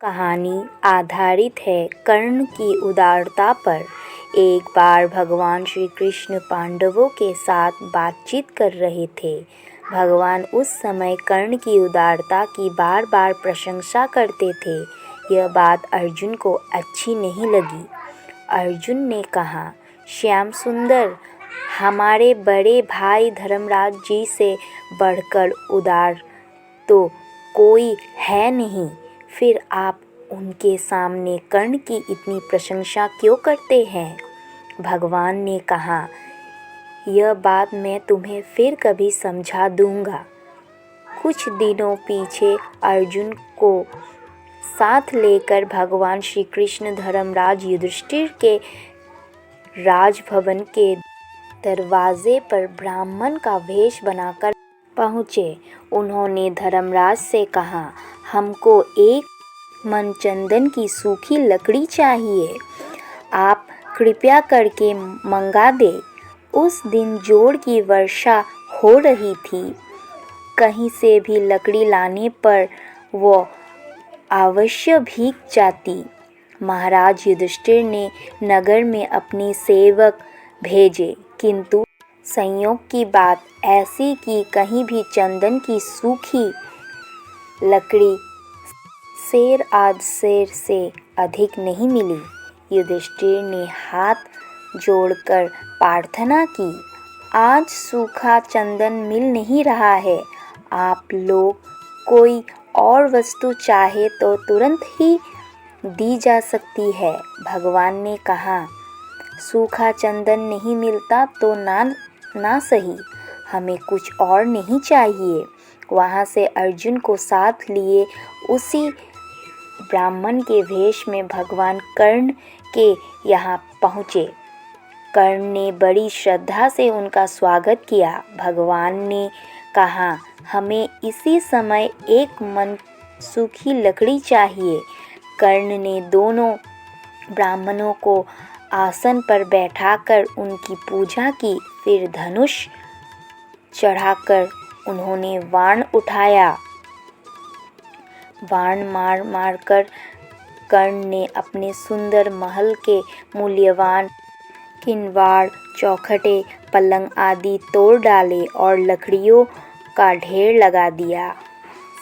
कहानी आधारित है कर्ण की उदारता पर। एक बार भगवान श्री कृष्ण पांडवों के साथ बातचीत कर रहे थे। भगवान उस समय कर्ण की उदारता की बार बार प्रशंसा करते थे। यह बात अर्जुन को अच्छी नहीं लगी। अर्जुन ने कहा, श्याम सुंदर, हमारे बड़े भाई धर्मराज जी से बढ़कर उदार तो कोई है नहीं, फिर आप उनके सामने कर्ण की इतनी प्रशंसा क्यों करते हैं? भगवान ने कहा, यह बात मैं तुम्हें फिर कभी समझा दूंगा। कुछ दिनों पीछे अर्जुन को साथ लेकर भगवान श्री कृष्ण धर्मराज युधिष्ठिर के राजभवन के दरवाजे पर ब्राह्मण का वेश बनाकर पहुँचे। उन्होंने धर्मराज से कहा, हमको एक मन चंदन की सूखी लकड़ी चाहिए, आप कृपया करके मंगा दे। उस दिन जोर की वर्षा हो रही थी। कहीं से भी लकड़ी लाने पर वो अवश्य भीग जाती। महाराज युधिष्ठिर ने नगर में अपने सेवक भेजे, किंतु संयोग की बात ऐसी कि कहीं भी चंदन की सूखी लकड़ी सेर आध सेर से अधिक नहीं मिली। युधिष्ठिर ने हाथ जोड़कर प्रार्थना की, आज सूखा चंदन मिल नहीं रहा है, आप लोग कोई और वस्तु चाहे तो तुरंत ही दी जा सकती है। भगवान ने कहा, सूखा चंदन नहीं मिलता तो ना सही, हमें कुछ और नहीं चाहिए। वहाँ से अर्जुन को साथ लिए उसी ब्राह्मण के वेश में भगवान कर्ण के यहाँ पहुँचे। कर्ण ने बड़ी श्रद्धा से उनका स्वागत किया। भगवान ने कहा, हमें इसी समय एक मन सूखी लकड़ी चाहिए। कर्ण ने दोनों ब्राह्मणों को आसन पर बैठाकर उनकी पूजा की। फिर धनुष चढ़ाकर उन्होंने बाण उठाया। बाण मार कर कर्ण ने अपने सुंदर महल के मूल्यवान किवाड़, चौखटे, पलंग आदि तोड़ डाले और लकड़ियों का ढेर लगा दिया।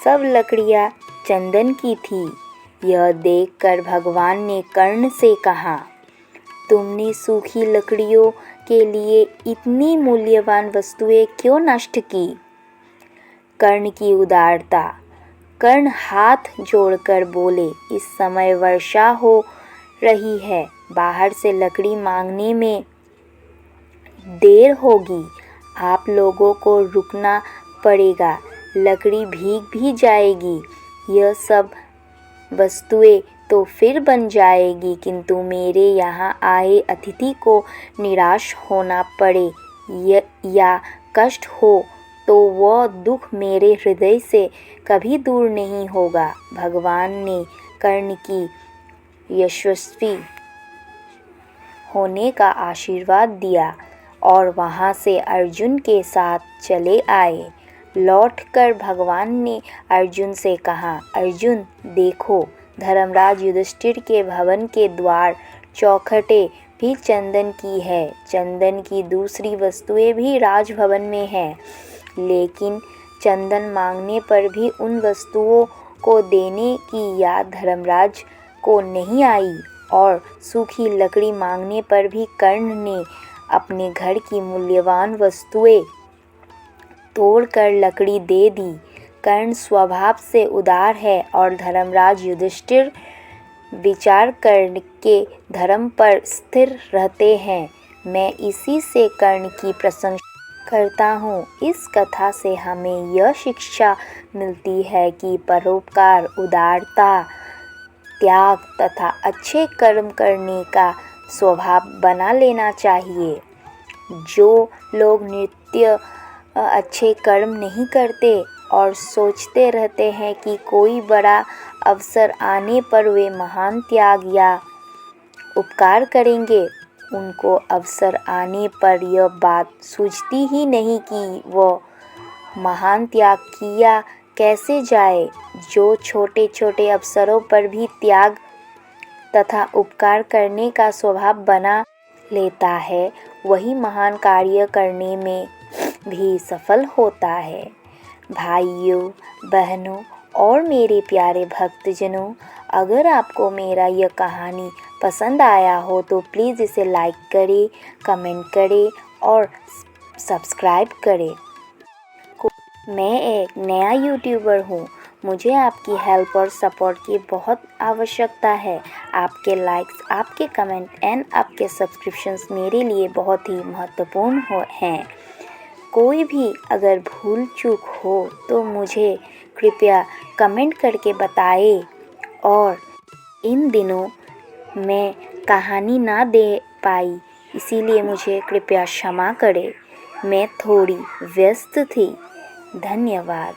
सब लकड़ियां चंदन की थी। यह देखकर भगवान ने कर्ण से कहा, तुमने सूखी लकड़ियों के लिए इतनी मूल्यवान वस्तुएं क्यों नष्ट की? कर्ण की उदारता। कर्ण हाथ जोड़कर बोले, इस समय वर्षा हो रही है, बाहर से लकड़ी मांगने में देर होगी, आप लोगों को रुकना पड़ेगा, लकड़ी भीग भी जाएगी। यह सब वस्तुएं तो फिर बन जाएगी, किंतु मेरे यहाँ आए अतिथि को निराश होना पड़े या कष्ट हो तो वह दुख मेरे हृदय से कभी दूर नहीं होगा। भगवान ने कर्ण की यशस्वी होने का आशीर्वाद दिया और वहाँ से अर्जुन के साथ चले आए। लौटकर भगवान ने अर्जुन से कहा, अर्जुन देखो, धर्मराज युधिष्ठिर के भवन के द्वार चौखटे भी चंदन की है। चंदन की दूसरी वस्तुएं भी राजभवन में हैं, लेकिन चंदन मांगने पर भी उन वस्तुओं को देने की याद धर्मराज को नहीं आई और सूखी लकड़ी मांगने पर भी कर्ण ने अपने घर की मूल्यवान वस्तुएं तोड़कर लकड़ी दे दी। कर्ण स्वभाव से उदार है और धर्मराज युधिष्ठिर विचार करके धर्म पर स्थिर रहते हैं। मैं इसी से कर्ण की प्रशंसा करता हूँ। इस कथा से हमें यह शिक्षा मिलती है कि परोपकार, उदारता, त्याग तथा अच्छे कर्म करने का स्वभाव बना लेना चाहिए। जो लोग नित्य अच्छे कर्म नहीं करते और सोचते रहते हैं कि कोई बड़ा अवसर आने पर वे महान त्याग या उपकार करेंगे, उनको अवसर आने पर यह बात सूझती ही नहीं कि वो महान त्याग किया कैसे जाए। जो छोटे छोटे अवसरों पर भी त्याग तथा उपकार करने का स्वभाव बना लेता है, वही महान कार्य करने में भी सफल होता है। भाइयों, बहनों और मेरे प्यारे भक्तजनों, अगर आपको मेरा यह कहानी पसंद आया हो तो प्लीज़ इसे लाइक करें, कमेंट करें और सब्सक्राइब करें। मैं एक नया यूट्यूबर हूँ, मुझे आपकी हेल्प और सपोर्ट की बहुत आवश्यकता है। आपके लाइक्स, आपके कमेंट एंड आपके सब्सक्रिप्शंस मेरे लिए बहुत ही महत्वपूर्ण हैं। कोई भी अगर भूल चूक हो तो मुझे कृपया कमेंट करके बताएं। और इन दिनों मैं कहानी ना दे पाई, इसीलिए मुझे कृपया क्षमा करें। मैं थोड़ी व्यस्त थी। धन्यवाद।